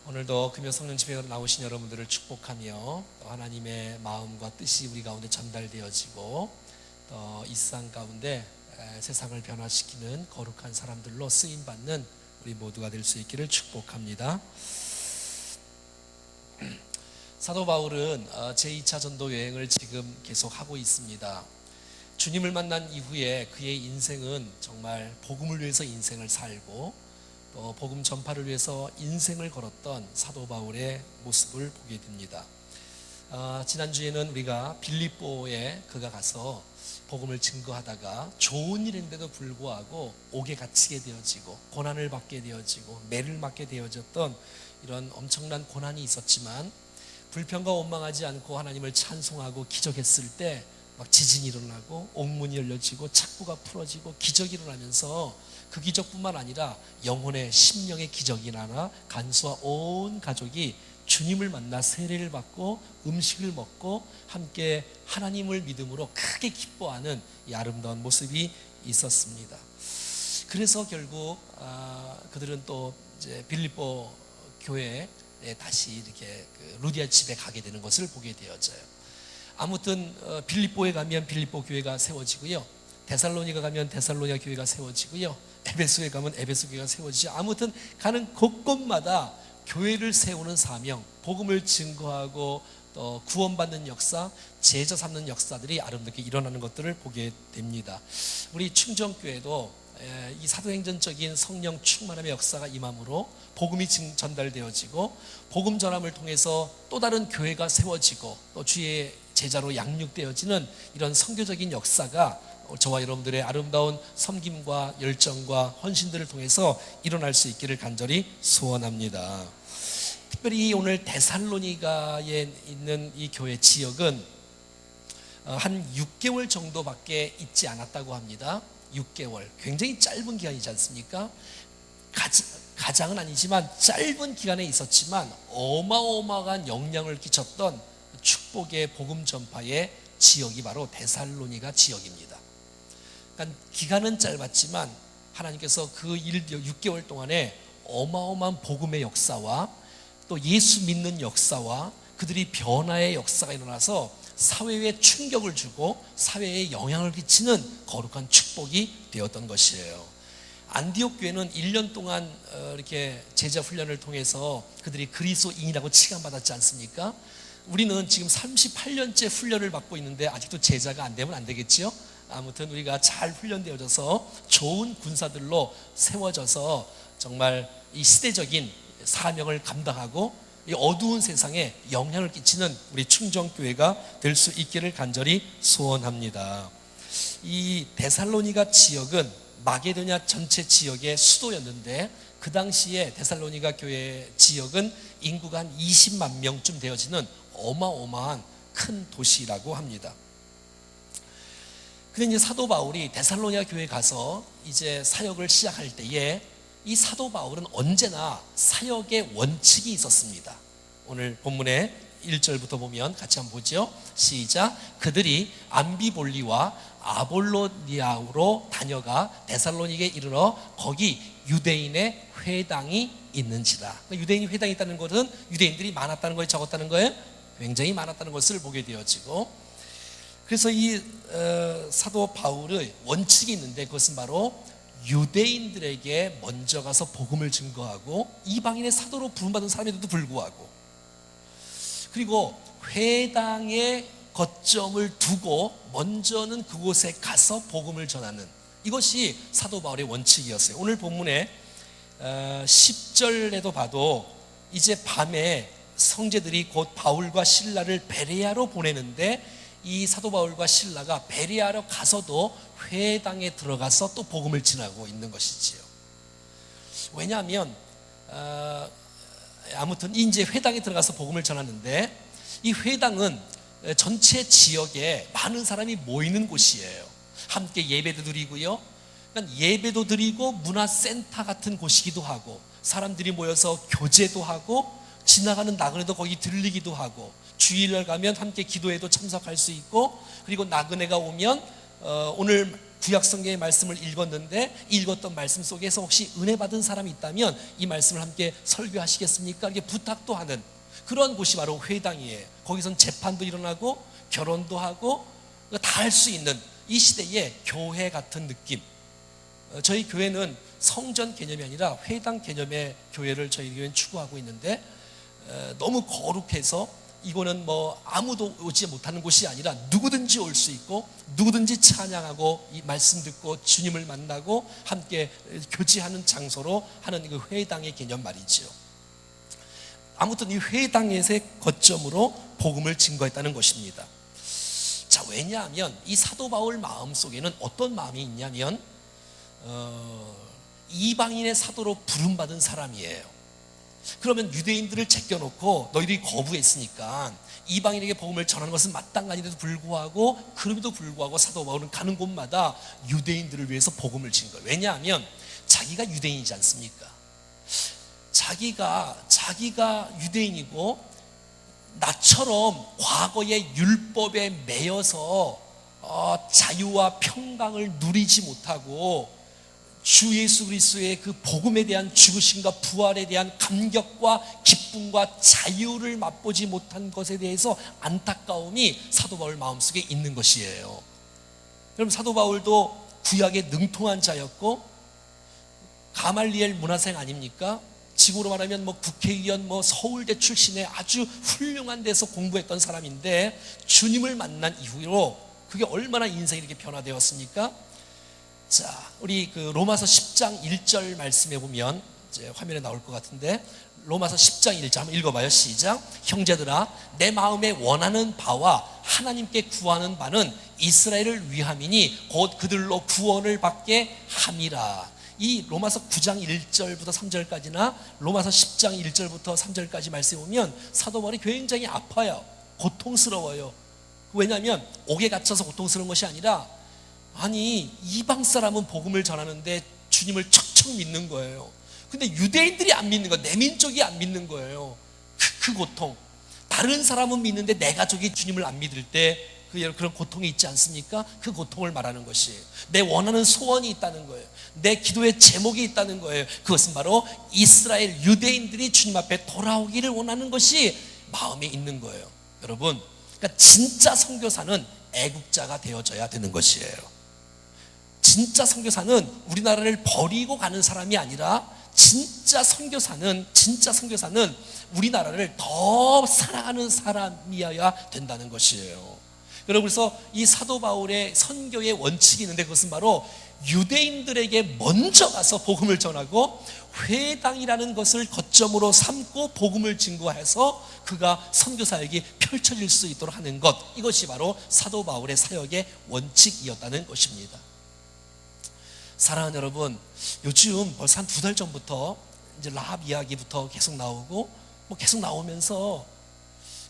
오늘도 금요 성령 집회에 나오신 여러분들을 축복하며 또 하나님의 마음과 뜻이 우리 가운데 전달되어지고 또 이 세상 가운데 세상을 변화시키는 거룩한 사람들로 쓰임받는 우리 모두가 될 수 있기를 축복합니다. 사도 바울은 제2차 전도 여행을 지금 계속하고 있습니다. 주님을 만난 이후에 그의 인생은 정말 복음을 위해서 인생을 살고 또 복음 전파를 위해서 인생을 걸었던 사도 바울의 모습을 보게 됩니다. 지난주에는 우리가 빌립보에 그가 가서 복음을 증거하다가 좋은 일인데도 불구하고 옥에 갇히게 되어지고 고난을 받게 되어지고 매를 맞게 되어졌던 이런 엄청난 고난이 있었지만 불평과 원망하지 않고 하나님을 찬송하고 기적했을 때 막 지진이 일어나고 옥문이 열려지고 착부가 풀어지고 기적이 일어나면서 그 기적뿐만 아니라 영혼의 심령의 기적이 일어나 간수와 온 가족이 주님을 만나 세례를 받고 음식을 먹고 함께 하나님을 믿음으로 크게 기뻐하는 이 아름다운 모습이 있었습니다. 그래서 결국 그들은 또 이제 빌립보 교회에 다시 이렇게 루디아 집에 가게 되는 것을 보게 되어져요. 아무튼 빌립보에 가면 빌립보 교회가 세워지고요, 데살로니가 가면 데살로니가 교회가 세워지고요, 에베소에 가면 에베소 교회가 세워지죠. 아무튼 가는 곳곳마다 교회를 세우는 사명, 복음을 증거하고 또 구원받는 역사, 제자 삼는 역사들이 아름답게 일어나는 것들을 보게 됩니다. 우리 충정교회도 이 사도행전적인 성령 충만함의 역사가 임함으로 복음이 전달되어지고 복음 전함을 통해서 또 다른 교회가 세워지고 또 주의 제자로 양육되어지는 이런 선교적인 역사가 저와 여러분들의 아름다운 섬김과 열정과 헌신들을 통해서 일어날 수 있기를 간절히 소원합니다. 특별히 오늘 데살로니가에 있는 이 교회 지역은 한 6개월 정도밖에 있지 않았다고 합니다. 6개월, 굉장히 짧은 기간이지 않습니까? 가장은 아니지만 짧은 기간에 있었지만 어마어마한 영향을 끼쳤던 축복의 복음 전파의 지역이 바로 데살로니가 지역입니다. 그러니까 기간은 짧았지만 하나님께서 그 6개월 동안에 어마어마한 복음의 역사와 또 예수 믿는 역사와 그들이 변화의 역사가 일어나서 사회에 충격을 주고 사회에 영향을 끼치는 거룩한 축복이 되었던 것이에요. 안디옥 교회는 1년 동안 이렇게 제자 훈련을 통해서 그들이 그리스도인이라고 칭함받았지 않습니까? 우리는 지금 38년째 훈련을 받고 있는데 아직도 제자가 안 되면 안 되겠지요? 아무튼 우리가 잘 훈련되어져서 좋은 군사들로 세워져서 정말 이 시대적인 사명을 감당하고 이 어두운 세상에 영향을 끼치는 우리 충정교회가 될 수 있기를 간절히 소원합니다. 이 데살로니가 지역은 마게도냐 전체 지역의 수도였는데 그 당시에 데살로니가 교회 지역은 인구가 한 20만 명쯤 되어지는 어마어마한 큰 도시라고 합니다. 근데 이제 사도 바울이 데살로니가 교회에 가서 이제 사역을 시작할 때에 이 사도 바울은 언제나 사역의 원칙이 있었습니다. 오늘 본문의 1절부터 보면 같이 한번 보죠. 시작. 그들이 암비볼리와 아볼로니아로 다녀가 데살로니가에 이르러 거기 유대인의 회당이 있는지라. 유대인이 회당이 있다는 것은 유대인들이 많았다는 거에 적었다는 거예요. 굉장히 많았다는 것을 보게 되어지고, 그래서 이 사도 바울의 원칙이 있는데 그것은 바로 유대인들에게 먼저 가서 복음을 증거하고 이방인의 사도로 부름받은 사람에도 불구하고, 그리고 회당에 거점을 두고 먼저는 그곳에 가서 복음을 전하는, 이것이 사도 바울의 원칙이었어요. 오늘 본문에 10절에도 봐도 이제 밤에 성제들이 곧 바울과 실라를 베레아로 보내는데 이 사도 바울과 실라가 베레아로 가서도 회당에 들어가서 또 복음을 전하고 있는 것이지요. 왜냐하면 아무튼 이제 회당에 들어가서 복음을 전하는데 이 회당은 전체 지역에 많은 사람이 모이는 곳이에요. 함께 예배도 드리고요, 그러니까 예배도 드리고 문화센터 같은 곳이기도 하고 사람들이 모여서 교제도 하고 지나가는 나그네도 거기 들리기도 하고 주일날 가면 함께 기도회도 참석할 수 있고, 그리고 나그네가 오면 오늘 구약 성경의 말씀을 읽었는데 읽었던 말씀 속에서 혹시 은혜 받은 사람이 있다면 이 말씀을 함께 설교하시겠습니까? 이렇게 부탁도 하는 그런 곳이 바로 회당이에요. 거기선 재판도 일어나고 결혼도 하고 다 할 수 있는 이 시대의 교회 같은 느낌. 저희 교회는 성전 개념이 아니라 회당 개념의 교회를 저희 교회는 추구하고 있는데 너무 거룩해서 이거는 뭐 아무도 오지 못하는 곳이 아니라 누구든지 올 수 있고 누구든지 찬양하고 이 말씀 듣고 주님을 만나고 함께 교제하는 장소로 하는 그 회당의 개념 말이죠. 아무튼 이 회당에서의 거점으로 복음을 증거했다는 것입니다. 자, 왜냐하면 이 사도 바울 마음속에는 어떤 마음이 있냐면 이방인의 사도로 부름받은 사람이에요. 그러면 유대인들을 제껴놓고 너희들이 거부했으니까 이방인에게 복음을 전하는 것은 마땅한데도 불구하고 그럼에도 불구하고 사도 바울은 가는 곳마다 유대인들을 위해서 복음을 진 거예요. 왜냐하면 자기가 유대인이지 않습니까? 자기가 유대인이고 나처럼 과거의 율법에 매여서 자유와 평강을 누리지 못하고 주 예수 그리스도의 그 복음에 대한 죽으심과 부활에 대한 감격과 기쁨과 자유를 맛보지 못한 것에 대해서 안타까움이 사도 바울 마음속에 있는 것이에요. 그럼 사도 바울도 구약에 능통한 자였고 가말리엘 문화생 아닙니까? 지금으로 말하면 뭐 국회의원 서울대 출신의 아주 훌륭한 데서 공부했던 사람인데 주님을 만난 이후로 그게 얼마나 인생이 이렇게 변화되었습니까? 자, 우리 그 로마서 10장 1절 말씀에 보면 이제 화면에 나올 것 같은데 로마서 10장 1절 한번 읽어봐요. 시작. 형제들아, 내 마음에 원하는 바와 하나님께 구하는 바는 이스라엘을 위함이니 곧 그들로 구원을 받게 함이라. 이 로마서 9장 1절부터 3절까지나 로마서 10장 1절부터 3절까지 말씀해 보면 사도 바울이 굉장히 아파요. 고통스러워요. 왜냐하면 옥에 갇혀서 고통스러운 것이 아니라 아니 이방 사람은 복음을 전하는데 주님을 척척 믿는 거예요. 근데 유대인들이 안 믿는 거예요. 내 민족이 안 믿는 거예요. 그 고통. 다른 사람은 믿는데 내 가족이 주님을 안 믿을 때 그런 고통이 있지 않습니까? 그 고통을 말하는 것이에요. 내 원하는 소원이 있다는 거예요. 내 기도의 제목이 있다는 거예요. 그것은 바로 이스라엘 유대인들이 주님 앞에 돌아오기를 원하는 것이 마음에 있는 거예요. 여러분, 그러니까 진짜 선교사는 애국자가 되어져야 되는 것이에요. 진짜 선교사는 우리나라를 버리고 가는 사람이 아니라 진짜 선교사는 우리나라를 더 사랑하는 사람이어야 된다는 것이에요. 여러분, 그래서 이 사도 바울의 선교의 원칙이 있는데 그것은 바로 유대인들에게 먼저 가서 복음을 전하고 회당이라는 것을 거점으로 삼고 복음을 증거해서 그가 선교 사역이 펼쳐질 수 있도록 하는 것, 이것이 바로 사도 바울의 사역의 원칙이었다는 것입니다. 사랑하는 여러분, 요즘 벌써 한 2달 전부터 이제 라합 이야기부터 계속 나오고 계속 나오면서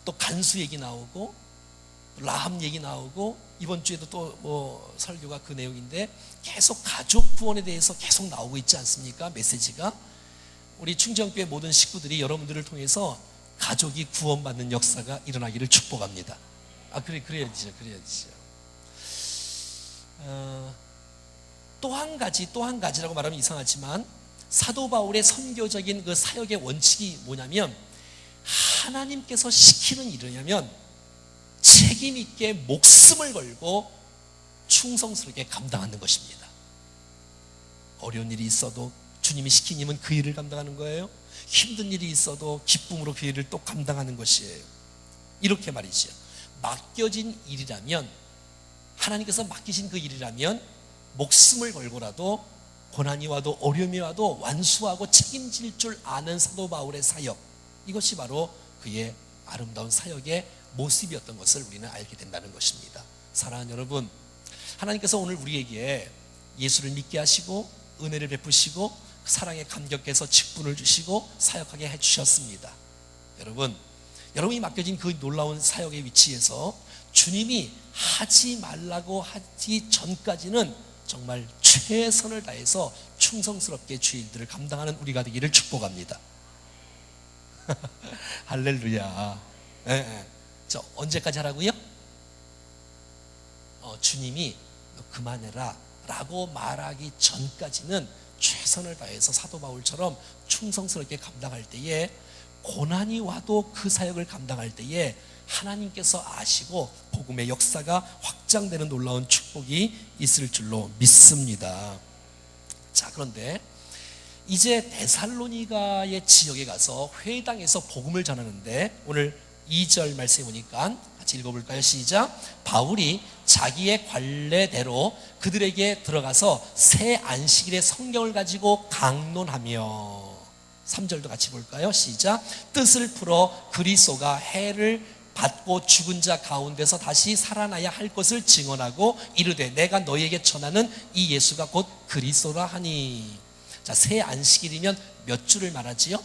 또 간수 얘기 나오고 라합 얘기 나오고 이번 주에도 또 설교가 그 내용인데 계속 가족 구원에 대해서 계속 나오고 있지 않습니까? 메시지가. 우리 충정교회 모든 식구들이 여러분들을 통해서 가족이 구원받는 역사가 일어나기를 축복합니다. 그래야지죠. 또 한 가지라고 말하면 이상하지만 사도 바울의 선교적인 그 사역의 원칙이 뭐냐면 하나님께서 시키는 일이냐면 책임 있게 목숨을 걸고 충성스럽게 감당하는 것입니다. 어려운 일이 있어도 주님이 시킨 일은 그 일을 감당하는 거예요. 힘든 일이 있어도 기쁨으로 그 일을 또 감당하는 것이에요. 이렇게 말이죠. 맡겨진 일이라면, 하나님께서 맡기신 그 일이라면 목숨을 걸고라도 고난이 와도 어려움이 와도 완수하고 책임질 줄 아는 사도 바울의 사역, 이것이 바로 그의 아름다운 사역의 모습이었던 것을 우리는 알게 된다는 것입니다. 사랑하는 여러분, 하나님께서 오늘 우리에게 예수를 믿게 하시고 은혜를 베푸시고 사랑에 감격해서 직분을 주시고 사역하게 해주셨습니다. 여러분이 맡겨진 그 놀라운 사역의 위치에서 주님이 하지 말라고 하기 전까지는 정말 최선을 다해서 충성스럽게 주의 일들을 감당하는 우리가 되기를 축복합니다. 할렐루야. 저 언제까지 하라고요? 주님이 너 그만해라 라고 말하기 전까지는 최선을 다해서 사도 바울처럼 충성스럽게 감당할 때에, 고난이 와도 그 사역을 감당할 때에 하나님께서 아시고 복음의 역사가 확장되는 놀라운 축복이 있을 줄로 믿습니다. 자, 그런데 이제 데살로니가의 지역에 가서 회당에서 복음을 전하는데, 오늘 2절 말씀해 보니까 같이 읽어볼까요? 시작. 바울이 자기의 관례대로 그들에게 들어가서 새 안식일의 성경을 가지고 강론하며, 3절도 같이 볼까요? 시작. 뜻을 풀어 그리스도가 해를 받고 죽은 자 가운데서 다시 살아나야 할 것을 증언하고 이르되 내가 너희에게 전하는 이 예수가 곧 그리스도라 하니. 자, 새 안식일이면 몇 주를 말하지요?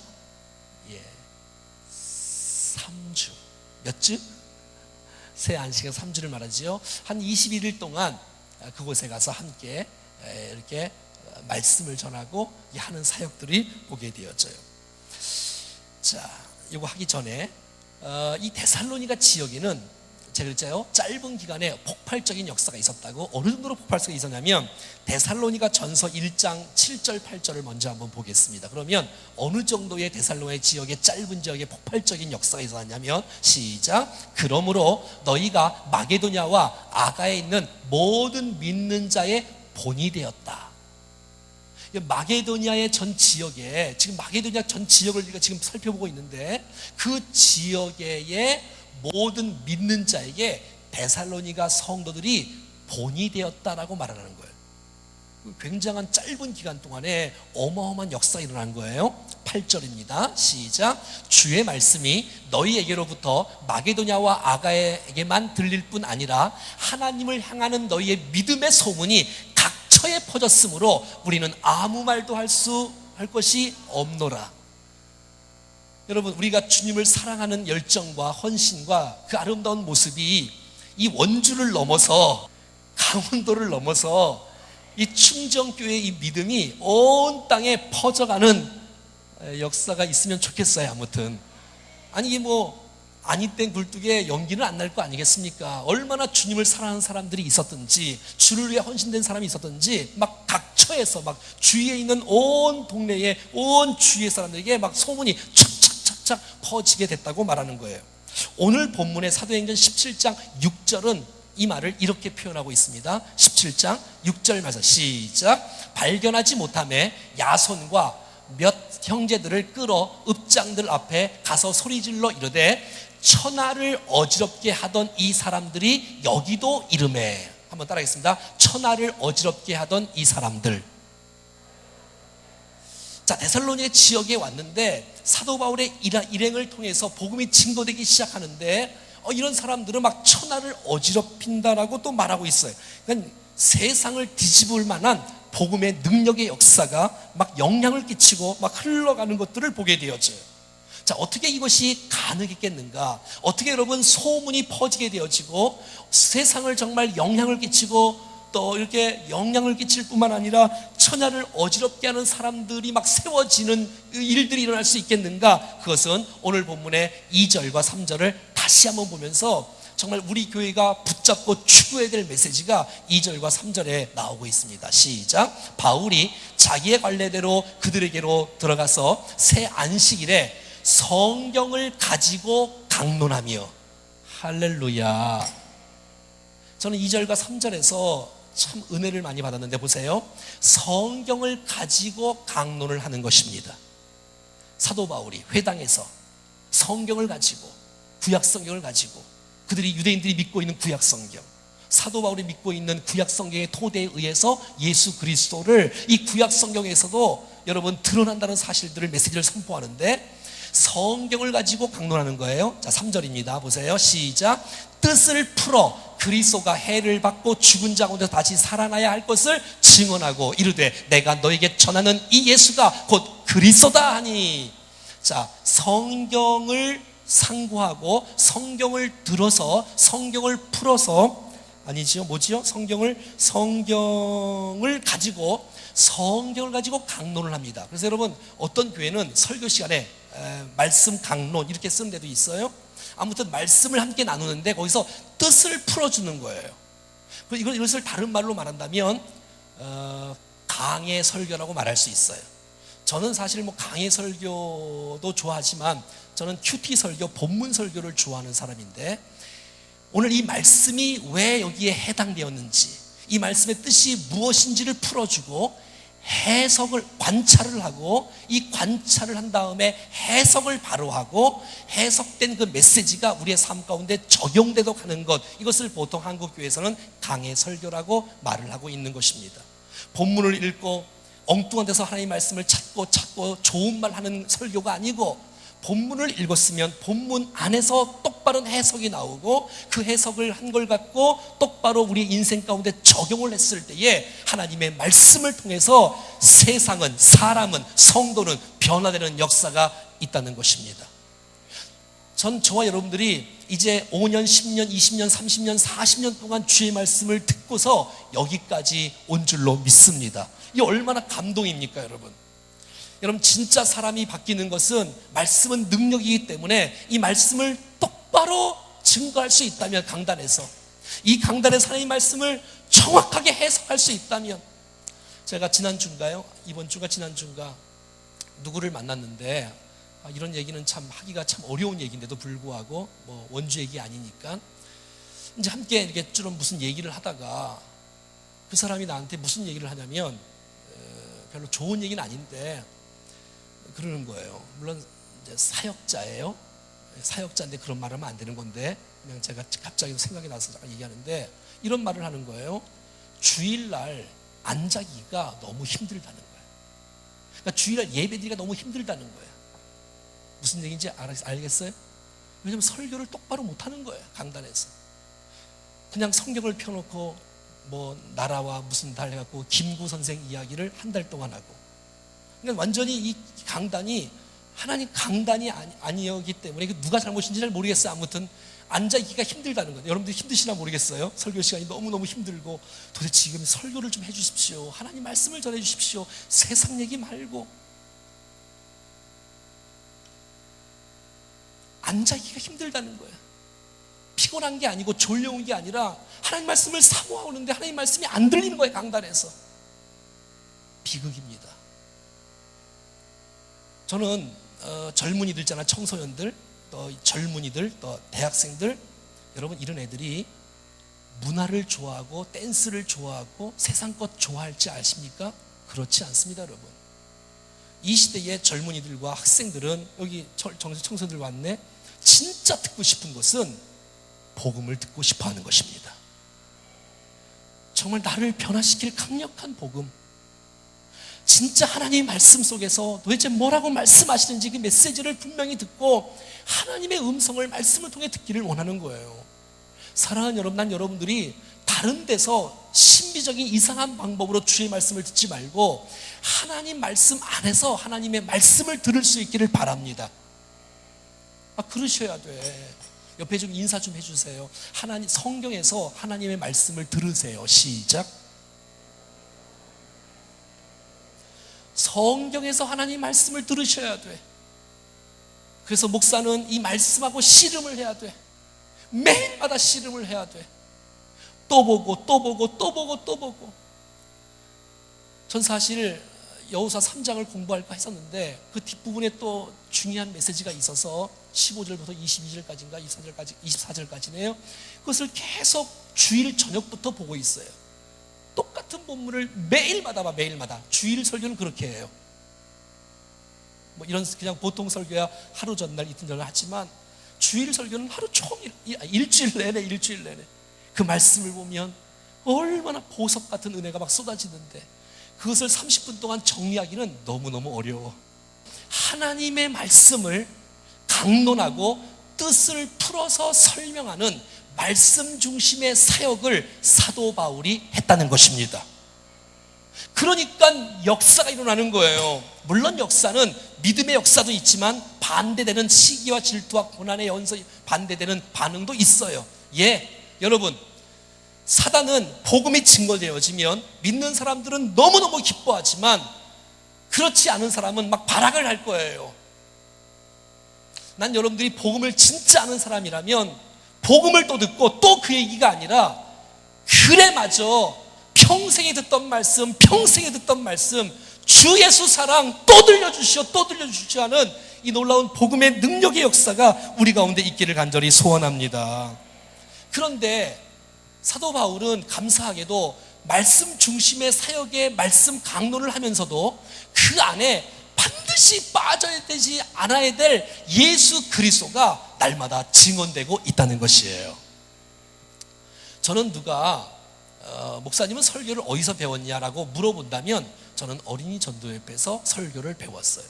3주. 몇 주? 새 안식일 3주를 말하지요. 한 21일 동안 그곳에 가서 함께 이렇게 말씀을 전하고 하는 사역들이 보게 되어져요. 자, 이거 하기 전에 이 데살로니가 지역에는 제가 그랬잖아요, 짧은 기간에 폭발적인 역사가 있었다고. 어느 정도로 폭발성이 있었냐면, 데살로니가 전서 1장 7절 8절을 먼저 한번 보겠습니다. 그러면 어느 정도의 데살로니가 지역의 짧은 지역에 폭발적인 역사가 있었냐면, 시작. 그러므로 너희가 마게도냐와 아가에 있는 모든 믿는 자의 본이 되었다. 마게도냐의 전 지역에, 지금 마게도냐 전 지역을 우리가 지금 살펴보고 있는데, 그 지역의 모든 믿는 자에게 데살로니가 성도들이 본이 되었다라고 말하는 거예요. 굉장한 짧은 기간 동안에 어마어마한 역사가 일어난 거예요. 8절입니다. 시작. 주의 말씀이 너희에게로부터 마게도냐와 아가에게만 들릴 뿐 아니라 하나님을 향하는 너희의 믿음의 소문이 각처에 퍼졌으므로 우리는 아무 말도 할 것이 없노라. 여러분, 우리가 주님을 사랑하는 열정과 헌신과 그 아름다운 모습이 이 원주를 넘어서, 강원도를 넘어서 이 충정교회의 이 믿음이 온 땅에 퍼져가는 역사가 있으면 좋겠어요. 아무튼 아니, 이게 아니 땐 굴뚝에 연기는 안 날 거 아니겠습니까? 얼마나 주님을 사랑하는 사람들이 있었든지, 주를 위해 헌신된 사람이 있었든지, 막 각처에서 막 주위에 있는 온 동네에, 온 주위의 사람들에게 막 소문이 착착착착 퍼지게 됐다고 말하는 거예요. 오늘 본문의 사도행전 17장 6절은 이 말을 이렇게 표현하고 있습니다. 17장 6절 말씀 시작. 발견하지 못하매 야손과 몇 형제들을 끌어 읍장들 앞에 가서 소리질러 이르되 천하를 어지럽게 하던 이 사람들이 여기도 이르매. 한번 따라하겠습니다. 천하를 어지럽게 하던 이 사람들. 자, 데살로니가 지역에 왔는데 사도 바울의 일행을 통해서 복음이 증거되기 시작하는데, 이런 사람들은 막 천하를 어지럽힌다라고 또 말하고 있어요. 그러니까 세상을 뒤집을 만한 복음의 능력의 역사가 막 영향을 끼치고 막 흘러가는 것들을 보게 되어져요. 자, 어떻게 이것이 가능했겠는가? 어떻게 여러분 소문이 퍼지게 되어지고 세상을 정말 영향을 끼치고 또 이렇게 영향을 끼칠 뿐만 아니라 천하를 어지럽게 하는 사람들이 막 세워지는 일들이 일어날 수 있겠는가? 그것은 오늘 본문의 2절과 3절을 다시 한번 보면서 정말 우리 교회가 붙잡고 추구해야 될 메시지가 2절과 3절에 나오고 있습니다. 시작. 바울이 자기의 관례대로 그들에게로 들어가서 새 안식일에 성경을 가지고 강론하며. 할렐루야. 저는 2절과 3절에서 참 은혜를 많이 받았는데, 보세요. 성경을 가지고 강론을 하는 것입니다. 사도 바울이 회당에서 성경을 가지고, 구약 성경을 가지고, 그들이 유대인들이 믿고 있는 구약 성경, 사도 바울이 믿고 있는 구약 성경의 토대에 의해서 예수 그리스도를 이 구약 성경에서도 여러분 드러난다는 사실들을, 메시지를 선포하는데 성경을 가지고 강론하는 거예요. 자, 3절입니다. 보세요. 시작. 뜻을 풀어 그리스도가 해를 받고 죽은 자 가운데서 다시 살아나야 할 것을 증언하고 이르되 내가 너에게 전하는 이 예수가 곧 그리스도다 하니. 자, 성경을 상고하고 성경을 들어서 성경을 풀어서, 아니지요, 뭐지요? 성경을 가지고 강론을 합니다. 그래서 여러분, 어떤 교회는 설교 시간에 말씀 강론 이렇게 쓰는 데도 있어요. 아무튼 말씀을 함께 나누는데 거기서 뜻을 풀어주는 거예요. 이것을 다른 말로 말한다면 강의 설교라고 말할 수 있어요. 저는 사실 뭐 강의 설교도 좋아하지만 저는 큐티 설교, 본문 설교를 좋아하는 사람인데, 오늘 이 말씀이 왜 여기에 해당되었는지, 이 말씀의 뜻이 무엇인지를 풀어주고 해석을, 관찰을 하고, 이 관찰을 한 다음에 해석을 바로 하고, 해석된 그 메시지가 우리의 삶 가운데 적용되도록 하는 것, 이것을 보통 한국교회에서는 강해 설교라고 말을 하고 있는 것입니다. 본문을 읽고 엉뚱한 데서 하나님의 말씀을 찾고 좋은 말 하는 설교가 아니고, 본문을 읽었으면 본문 안에서 똑바른 해석이 나오고, 그 해석을 한 걸 갖고 똑바로 우리 인생 가운데 적용을 했을 때에 하나님의 말씀을 통해서 세상은, 사람은, 성도는 변화되는 역사가 있다는 것입니다. 저와 여러분들이 이제 5년, 10년, 20년, 30년, 40년 동안 주의 말씀을 듣고서 여기까지 온 줄로 믿습니다. 이게 얼마나 감동입니까, 여러분? 여러분, 진짜 사람이 바뀌는 것은 말씀은 능력이기 때문에 이 말씀을 똑바로 증거할 수 있다면, 강단에서 이 강단에서 하나님의 말씀을 정확하게 해석할 수 있다면, 제가 지난주인가요? 이번 주가 지난주인가 누구를 만났는데, 이런 얘기는 참 하기가 참 어려운 얘기인데도 불구하고 뭐 원주 얘기 아니니까 이제 함께 이렇게 좀 무슨 얘기를 하다가 그 사람이 나한테 무슨 얘기를 하냐면, 별로 좋은 얘기는 아닌데 그러는 거예요. 물론 이제 사역자예요. 사역자인데 그런 말 하면 안 되는 건데, 그냥 제가 갑자기 생각이 나서 얘기하는데, 이런 말을 하는 거예요. 주일날 앉아기가 너무 힘들다는 거예요. 그러니까 주일날 예배드리기가 너무 힘들다는 거예요. 무슨 얘기인지 알겠어요? 왜냐하면 설교를 똑바로 못하는 거예요. 강단에서 그냥 성경을 펴놓고 뭐 나라와 무슨 달 해갖고 김구 선생 이야기를 한 달 동안 하고, 그러니까 완전히 이 강단이 하나님 강단이 아니었기 때문에, 누가 잘못인지 잘 모르겠어요. 아무튼 앉아있기가 힘들다는 거예요. 여러분들 힘드시나 모르겠어요. 설교 시간이 너무너무 힘들고, 도대체 지금 설교를 좀 해주십시오. 하나님 말씀을 전해주십시오. 세상 얘기 말고. 앉아있기가 힘들다는 거예요. 피곤한 게 아니고 졸려온 게 아니라 하나님 말씀을 사모하고 있는데 하나님 말씀이 안 들리는 거예요. 강단에서. 비극입니다. 저는 젊은이들 있잖아, 청소년들, 또 젊은이들, 또 대학생들, 여러분, 이런 애들이 문화를 좋아하고 댄스를 좋아하고 세상 것 좋아할지 아십니까? 그렇지 않습니다, 여러분. 이 시대의 젊은이들과 학생들은, 여기 청소년들 왔네, 진짜 듣고 싶은 것은 복음을 듣고 싶어 하는 것입니다. 정말 나를 변화시킬 강력한 복음, 진짜 하나님의 말씀 속에서 도대체 뭐라고 말씀하시는지 그 메시지를 분명히 듣고 하나님의 음성을 말씀을 통해 듣기를 원하는 거예요. 사랑하는 여러분, 난 여러분들이 다른 데서 신비적인 이상한 방법으로 주의 말씀을 듣지 말고 하나님 말씀 안에서 하나님의 말씀을 들을 수 있기를 바랍니다. 그러셔야 돼. 옆에 좀 인사 좀 해주세요. 하나님, 성경에서 하나님의 말씀을 들으세요. 시작. 성경에서 하나님 말씀을 들으셔야 돼. 그래서 목사는 이 말씀하고 씨름을 해야 돼. 매일마다 씨름을 해야 돼. 또 보고 또 보고 또 보고 또 보고. 전 사실 여호수아 3장을 공부할까 했었는데 그 뒷부분에 또 중요한 메시지가 있어서 15절부터 22절까지인가 24절까지네요. 그것을 계속 주일 저녁부터 보고 있어요. 똑같은 본문을 매일마다 봐, 매일마다. 주일 설교는 그렇게 해요. 뭐 이런 그냥 보통 설교야 하루 전날 이튿날 하지만, 주일 설교는 하루 종일, 일주일 내내 그 말씀을 보면 얼마나 보석 같은 은혜가 막 쏟아지는데, 그것을 30분 동안 정리하기는 너무너무 어려워. 하나님의 말씀을 강론하고 뜻을 풀어서 설명하는 말씀 중심의 사역을 사도 바울이 했다는 것입니다. 그러니까 역사가 일어나는 거예요. 물론 역사는 믿음의 역사도 있지만 반대되는 시기와 질투와 고난의 반대되는 반응도 있어요. 여러분, 사단은 복음이 증거되어지면 믿는 사람들은 너무너무 기뻐하지만 그렇지 않은 사람은 막 발악을 할 거예요. 난 여러분들이 복음을 진짜 아는 사람이라면 복음을 또 듣고 또 그 얘기가 아니라 그래 맞아, 평생에 듣던 말씀, 평생에 듣던 말씀, 주 예수 사랑 또 들려주시오, 또 들려주시오 하는 이 놀라운 복음의 능력의 역사가 우리 가운데 있기를 간절히 소원합니다. 그런데 사도 바울은 감사하게도 말씀 중심의 사역의 말씀 강론을 하면서도 그 안에 반드시 빠져야 되지 않아야 될 예수 그리스도가 날마다 증언되고 있다는 것이에요. 저는 누가 목사님은 설교를 어디서 배웠냐라고 물어본다면 저는 어린이 전도협회에서 설교를 배웠어요.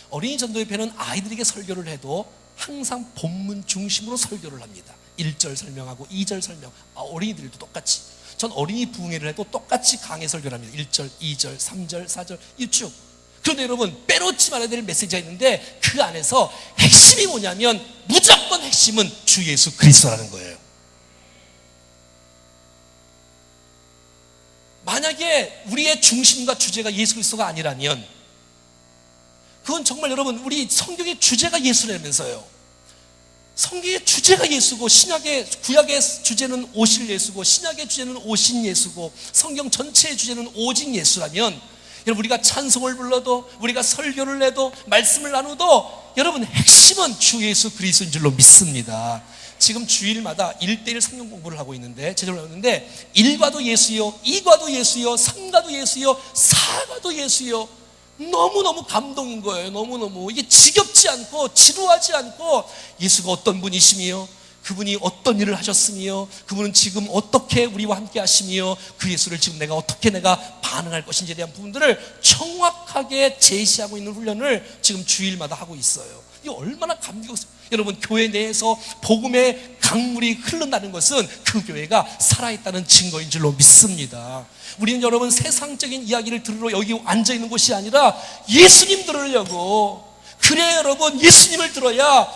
어린이 전도협회는 아이들에게 설교를 해도 항상 본문 중심으로 설교를 합니다. 1절 설명하고 2절 설명, 어린이들도 똑같이. 전 어린이 부흥회를 해도 똑같이 강해 설교를 합니다. 1절, 2절, 3절, 4절 쭉. 그런데 여러분, 빼놓지 말아야 될 메시지가 있는데 그 안에서 핵심이 뭐냐면 무조건 핵심은 주 예수 그리스도라는 거예요. 만약에 우리의 중심과 주제가 예수 그리스도가 아니라면 그건 정말 여러분, 우리 성경의 주제가 예수라면서요. 성경의 주제가 예수고 신약의 구약의 주제는 오실 예수고 신약의 주제는 오신 예수고 성경 전체의 주제는 오직 예수라면 여러분, 우리가 찬송을 불러도 우리가 설교를 해도 말씀을 나누도 여러분 핵심은 주 예수 그리스도인 줄로 믿습니다. 지금 주일마다 1:1 성경 공부를 하고 있는데 제대로 하는데 1과도 예수요, 2과도 예수요, 3과도 예수요, 4과도 예수요. 너무너무 감동인 거예요. 너무너무 이게 지겹지 않고 지루하지 않고 예수가 어떤 분이시며 그분이 어떤 일을 하셨으며 그분은 지금 어떻게 우리와 함께 하시며 그 예수를 지금 어떻게 내가 반응할 것인지에 대한 부분들을 정확하게 제시하고 있는 훈련을 지금 주일마다 하고 있어요. 이게 얼마나 감격스러워요. 여러분, 교회 내에서 복음의 강물이 흐른다는 것은 그 교회가 살아있다는 증거인 줄로 믿습니다. 우리는 여러분 세상적인 이야기를 들으러 여기 앉아있는 곳이 아니라 예수님 들으려고. 그래야 여러분 예수님을 들어야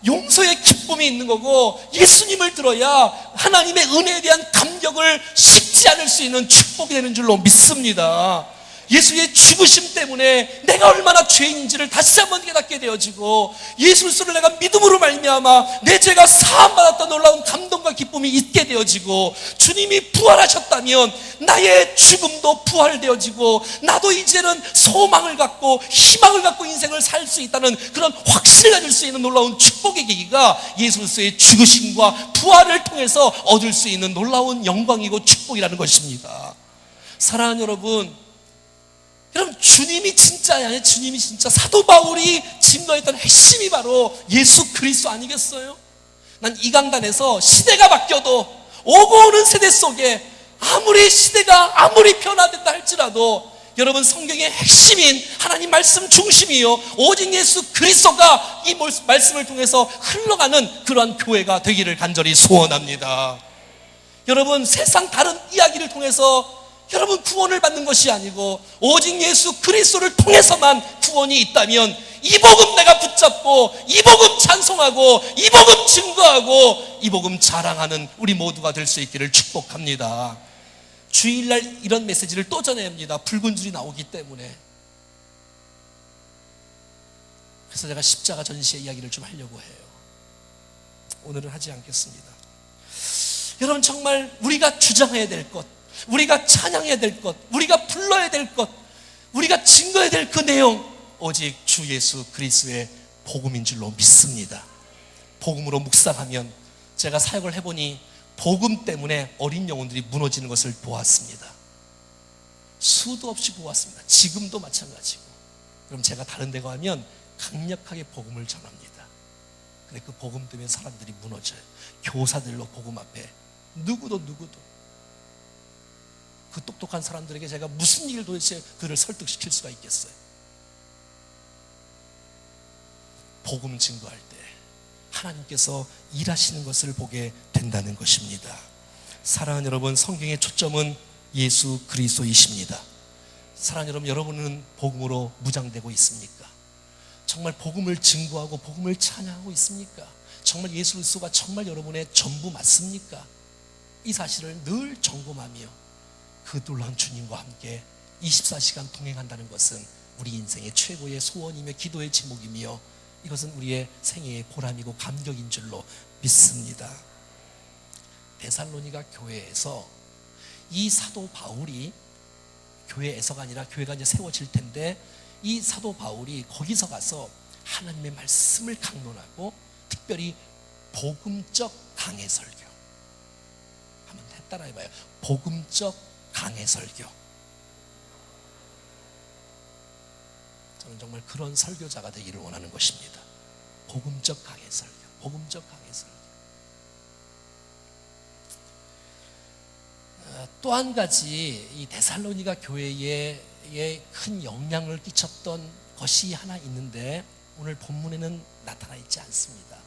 용서의 기쁨이 있는 거고 예수님을 들어야 하나님의 은혜에 대한 감격을 식지 않을 수 있는 축복이 되는 줄로 믿습니다. 예수의 죽으심 때문에 내가 얼마나 죄인인지를 다시 한번 깨닫게 되어지고 예수 그리스도를 내가 믿음으로 말미암아 내 죄가 사함받았던 놀라운 감동과 기쁨이 있게 되어지고 주님이 부활하셨다면 나의 죽음도 부활되어지고 나도 이제는 소망을 갖고 희망을 갖고 인생을 살 수 있다는 그런 확신을 가질 수 있는 놀라운 축복의 계기가 예수 그리스도의 죽으심과 부활을 통해서 얻을 수 있는 놀라운 영광이고 축복이라는 것입니다. 사랑하는 여러분, 주님이 진짜야. 주님이 진짜. 사도 바울이 증거했던 핵심이 바로 예수 그리스도 아니겠어요? 난 이 강단에서 시대가 바뀌어도 오고 오는 세대 속에 아무리 시대가 아무리 변화된다 할지라도 여러분 성경의 핵심인 하나님 말씀 중심이요 오직 예수 그리스도가 이 말씀을 통해서 흘러가는 그러한 교회가 되기를 간절히 소원합니다. 여러분, 세상 다른 이야기를 통해서 여러분 구원을 받는 것이 아니고 오직 예수 그리스도를 통해서만 구원이 있다면 이 복음 내가 붙잡고 이 복음 찬송하고 이 복음 증거하고 이 복음 자랑하는 우리 모두가 될 수 있기를 축복합니다. 주일날 이런 메시지를 또 전해야 합니다. 붉은 줄이 나오기 때문에. 그래서 제가 십자가 전시의 이야기를 좀 하려고 해요. 오늘은 하지 않겠습니다. 여러분, 정말 우리가 주장해야 될 것, 우리가 찬양해야 될 것, 우리가 불러야 될 것, 우리가 증거해야 될 그 내용, 오직 주 예수 그리스도의 복음인 줄로 믿습니다. 복음으로 묵상하면 제가 사역을 해보니 복음 때문에 어린 영혼들이 무너지는 것을 보았습니다. 수도 없이 보았습니다. 지금도 마찬가지고. 그럼 제가 다른 데 가면 강력하게 복음을 전합니다. 근데 그 복음 때문에 사람들이 무너져요. 교사들로 복음 앞에 누구도 그 똑똑한 사람들에게 제가 무슨 일을 도대체 그를 설득시킬 수가 있겠어요? 복음 증거할 때 하나님께서 일하시는 것을 보게 된다는 것입니다. 사랑하는 여러분, 성경의 초점은 예수 그리스도이십니다. 사랑하는 여러분, 여러분은 복음으로 무장되고 있습니까? 정말 복음을 증거하고 복음을 찬양하고 있습니까? 정말 예수 그리스도가 정말 여러분의 전부 맞습니까? 이 사실을 늘 점검하며 그 놀라운 주님과 함께 24시간 동행한다는 것은 우리 인생의 최고의 소원이며 기도의 제목이며 이것은 우리의 생애의 보람이고 감격인 줄로 믿습니다. 데살로니가 교회에서 이 사도 바울이 교회에서가 아니라 교회가 이제 세워질 텐데, 이 사도 바울이 거기서 가서 하나님의 말씀을 강론하고 특별히 복음적 강해 설교, 한번 따라해봐요. 복음적 강해 설교. 저는 정말 그런 설교자가 되기를 원하는 것입니다. 복음적 강해 설교, 복음적 강해 설교. 또 한 가지 이 데살로니가 교회에 큰 영향을 끼쳤던 것이 하나 있는데 오늘 본문에는 나타나 있지 않습니다.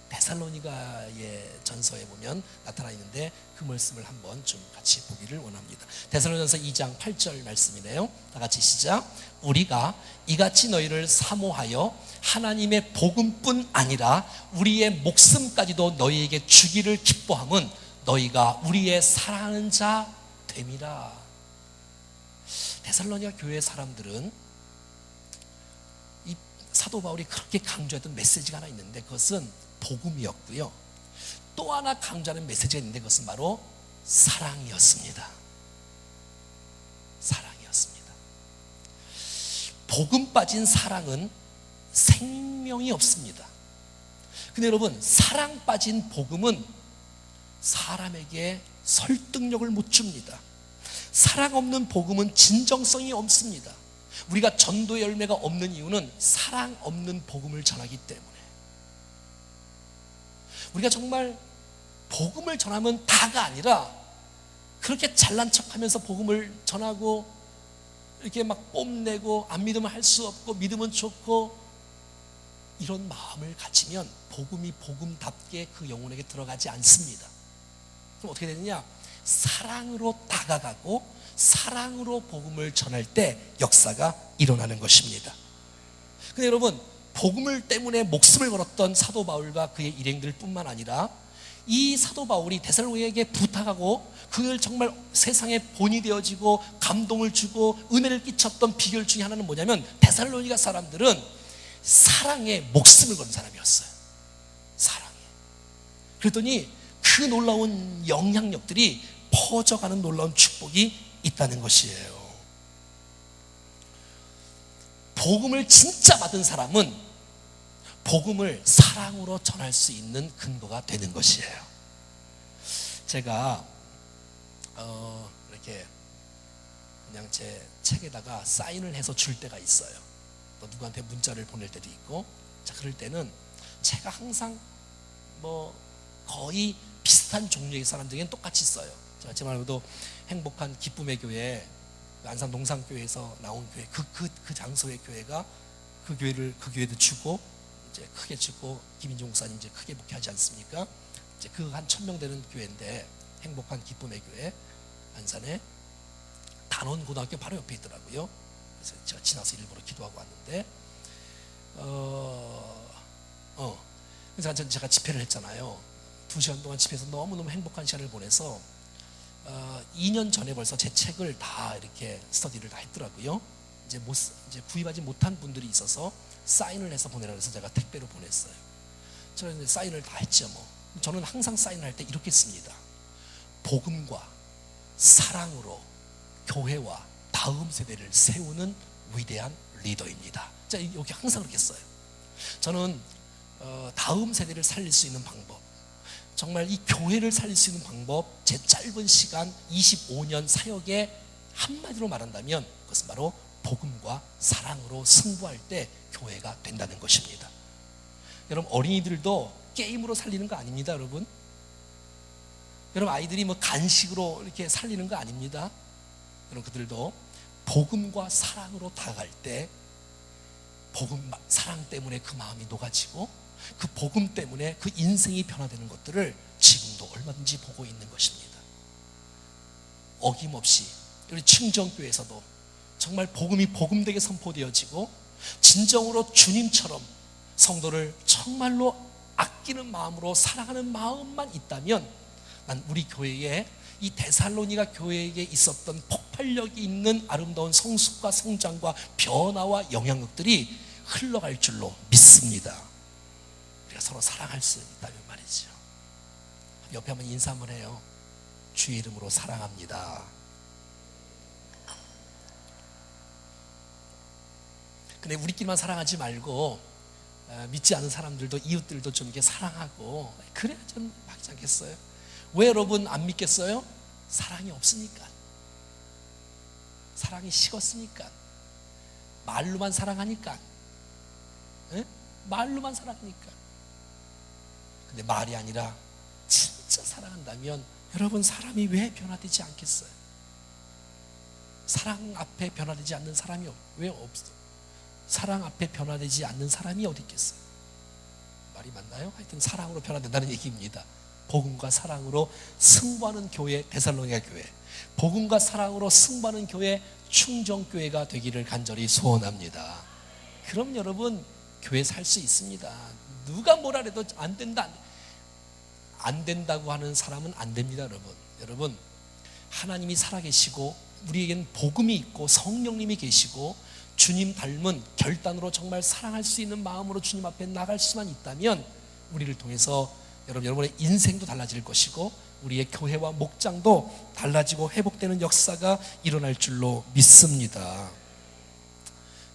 데살로니가의 전서에 보면 나타나 있는데 그 말씀을 한번 좀 같이 보기를 원합니다. 데살로니가서 2장 8절 말씀이네요. 다 같이 시작. 우리가 이같이 너희를 사모하여 하나님의 복음뿐 아니라 우리의 목숨까지도 너희에게 주기를 기뻐함은 너희가 우리의 사랑하는 자 됨이라. 데살로니가 교회 사람들은 이 사도 바울이 그렇게 강조했던 메시지가 하나 있는데 그것은 복음이었고요. 또 하나 강조하는 메시지가 있는데 그것은 바로 사랑이었습니다. 사랑이었습니다. 복음 빠진 사랑은 생명이 없습니다. 근데 여러분, 사랑 빠진 복음은 사람에게 설득력을 못 줍니다. 사랑 없는 복음은 진정성이 없습니다. 우리가 전도의 열매가 없는 이유는 사랑 없는 복음을 전하기 때문에. 우리가 정말 복음을 전하면 다가 아니라 그렇게 잘난 척하면서 복음을 전하고 이렇게 막 뽐내고 안 믿으면 할 수 없고 믿으면 좋고 이런 마음을 가지면 복음이 복음답게 그 영혼에게 들어가지 않습니다. 그럼 어떻게 되느냐? 사랑으로 다가가고 사랑으로 복음을 전할 때 역사가 일어나는 것입니다. 근데 여러분, 복음을 때문에 목숨을 걸었던 사도 바울과 그의 일행들 뿐만 아니라 이 사도 바울이 데살로니가에게 부탁하고 그를 정말 세상에 본이 되어지고 감동을 주고 은혜를 끼쳤던 비결 중에 하나는 뭐냐면 데살로니가 사람들은 사랑에 목숨을 건 사람이었어요. 사랑에. 그랬더니 그 놀라운 영향력들이 퍼져가는 놀라운 축복이 있다는 것이에요. 복음을 진짜 받은 사람은 복음을 사랑으로 전할 수 있는 근거가 되는 것이에요. 제가 이렇게 그냥 제 책에다가 사인을 해서 줄 때가 있어요. 또 누구한테 문자를 보낼 때도 있고. 자, 그럴 때는 제가 항상 뭐 거의 비슷한 종류의 사람들에게는 똑같이 써요. 제 말로도 행복한 기쁨의 교회, 안산 농산교회에서 나온 교회, 그 장소의 교회가 그 교회도 주고 이제 크게 주고 김인종 목사님 이제 크게 목회하지 않습니까? 이제 그 한 1000명 되는 교회인데 행복한 기쁨의 교회 안산에 단원고등학교 바로 옆에 있더라고요. 그래서 제가 지나서 일부러 기도하고 왔는데 그래서 제가 집회를 했잖아요. 2시간 동안 집에서 너무너무 행복한 시간을 보내서 2년 전에 벌써 제 책을 다 이렇게 스터디를 다 했더라고요. 이제 구입하지 못한 분들이 있어서 사인을 해서 보내라고 해서 제가 택배로 보냈어요. 저는 사인을 다 했죠. 저는 항상 사인을 할 때 이렇게 씁니다. 복음과 사랑으로 교회와 다음 세대를 세우는 위대한 리더입니다. 자, 여기 항상 그렇게 써요. 저는 다음 세대를 살릴 수 있는 방법, 정말 이 교회를 살릴 수 있는 방법, 제 짧은 시간 25년 사역에 한마디로 말한다면 그것은 바로 복음과 사랑으로 승부할 때 교회가 된다는 것입니다. 여러분, 어린이들도 게임으로 살리는 거 아닙니다. 여러분 아이들이 뭐 간식으로 이렇게 살리는 거 아닙니다. 여러분, 그들도 복음과 사랑으로 다가갈 때 복음, 사랑 때문에 그 마음이 녹아지고 그 복음 때문에 그 인생이 변화되는 것들을 지금도 얼마든지 보고 있는 것입니다. 어김없이 우리 충정교회에서도 정말 복음이 복음되게 선포되어지고 진정으로 주님처럼 성도를 정말로 아끼는 마음으로 사랑하는 마음만 있다면 난 우리 교회에 이 데살로니가 교회에게 있었던 폭발력이 있는 아름다운 성숙과 성장과 변화와 영향력들이 흘러갈 줄로 믿습니다. 우리가 서로 사랑할 수 있다면 말이죠. 옆에 한번 인사 한번 해요. 주의 이름으로 사랑합니다. 근데 우리끼리만 사랑하지 말고 믿지 않은 사람들도, 이웃들도 좀 이렇게 사랑하고 그래야 좀 하지 않겠어요? 왜 여러분 안 믿겠어요? 사랑이 없으니까. 사랑이 식었으니까. 말로만 사랑하니까. 에? 말로만 사랑하니까. 근데 말이 아니라 진짜 사랑한다면 여러분, 사람이 왜 변화되지 않겠어요? 사랑 앞에 변화되지 않는 사람이 왜 없어? 사랑 앞에 변화되지 않는 사람이 어디 있겠어요? 말이 맞나요? 하여튼 사랑으로 변화된다는 얘기입니다. 복음과 사랑으로 승부하는 교회, 데살로니가 교회, 복음과 사랑으로 승부하는 교회, 충정교회가 되기를 간절히 소원합니다. 그럼 여러분, 교회 살 수 있습니다. 누가 뭐라 해도 안 된다, 안 된다고 하는 사람은 안 됩니다. 여러분, 하나님이 살아계시고 우리에겐 복음이 있고 성령님이 계시고 주님 닮은 결단으로 정말 사랑할 수 있는 마음으로 주님 앞에 나갈 수만 있다면 우리를 통해서 여러분의 인생도 달라질 것이고 우리의 교회와 목장도 달라지고 회복되는 역사가 일어날 줄로 믿습니다.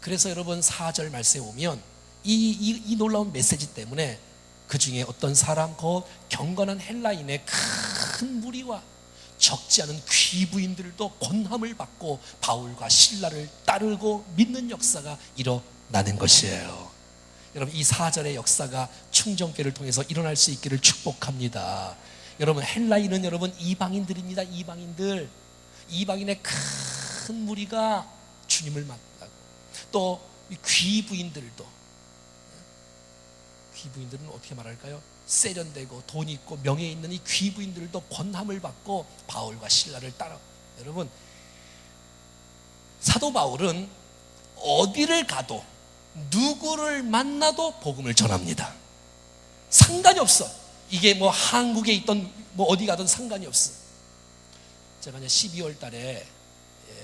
그래서 여러분, 4절 말씀에 오면 이 놀라운 메시지 때문에 그 중에 어떤 사람, 그 경건한 헬라인의 큰 무리와 적지 않은 귀부인들도 권함을 받고 바울과 실라를 따르고 믿는 역사가 일어나는 것이에요. 여러분, 이 4절의 역사가 충정교회를 통해서 일어날 수 있기를 축복합니다. 여러분, 헬라인은 여러분 이방인들입니다. 이방인의 큰 무리가 주님을 만나고, 또 귀부인들은 어떻게 말할까요? 세련되고 돈 있고 명예 있는 이 귀부인들도 권함을 받고 바울과 실라를 따라. 여러분, 사도 바울은 어디를 가도 누구를 만나도 복음을 전합니다. 상관이 없어. 이게 뭐 한국에 있던 뭐 어디 가든 상관이 없어. 제가 이제 12월 달에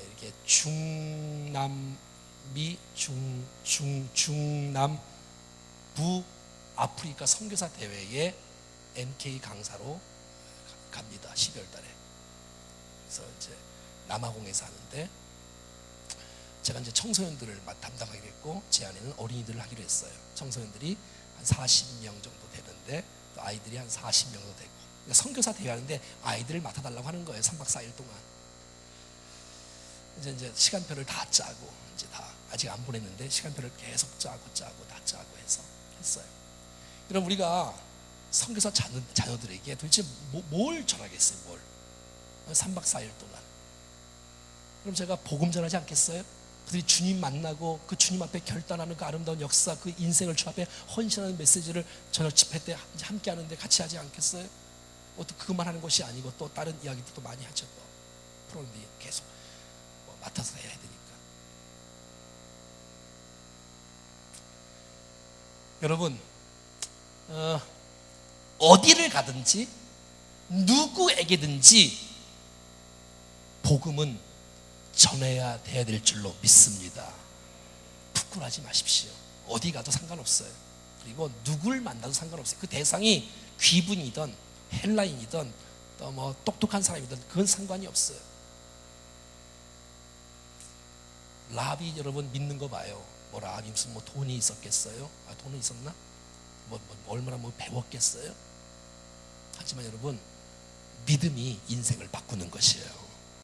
이렇게 중남부 아프리카 선교사 대회에 MK 강사로 갑니다. 12월 달에. 그래서 이제 남아공에서 하는데, 제가 이제 청소년들을 담당하기로 했고 제 안에는 어린이들을 하기로 했어요. 청소년들이 한 40명 정도 되는데 또 아이들이 한 40명 정도 되고, 그러니까 선교사 대회 하는데 아이들을 맡아달라고 하는 거예요. 3박 4일 동안. 이제 시간표를 다 짜고, 이제 다 아직 안 보냈는데 시간표를 계속 짜고 해서 했어요. 그럼 우리가 선교사 자녀들에게 도대체 뭘 전하겠어요? 3박 4일 동안. 그럼 제가 복음 전하지 않겠어요? 그들이 주님 만나고 그 주님 앞에 결단하는 그 아름다운 역사, 그 인생을 주 앞에 헌신하는 메시지를 저녁 집회 때 함께 하는데 같이 하지 않겠어요? 또 그것만 하는 것이 아니고 또 다른 이야기도 또 많이 하죠. 프로그램들이 계속 맡아서 해야 되니까. 여러분, 어디를 가든지 누구에게든지 복음은 전해야 돼야 될 줄로 믿습니다. 부끄러워하지 마십시오. 어디 가도 상관없어요. 그리고 누굴 만나도 상관없어요. 그 대상이 귀분이든 헬라인이든 또 뭐 똑똑한 사람이든 그건 상관이 없어요. 라합이 여러분 믿는 거 봐요. 뭐 라합이 무슨 뭐 돈이 있었겠어요? 돈은 있었나? 얼마나 배웠겠어요? 하지만 여러분, 믿음이 인생을 바꾸는 것이에요.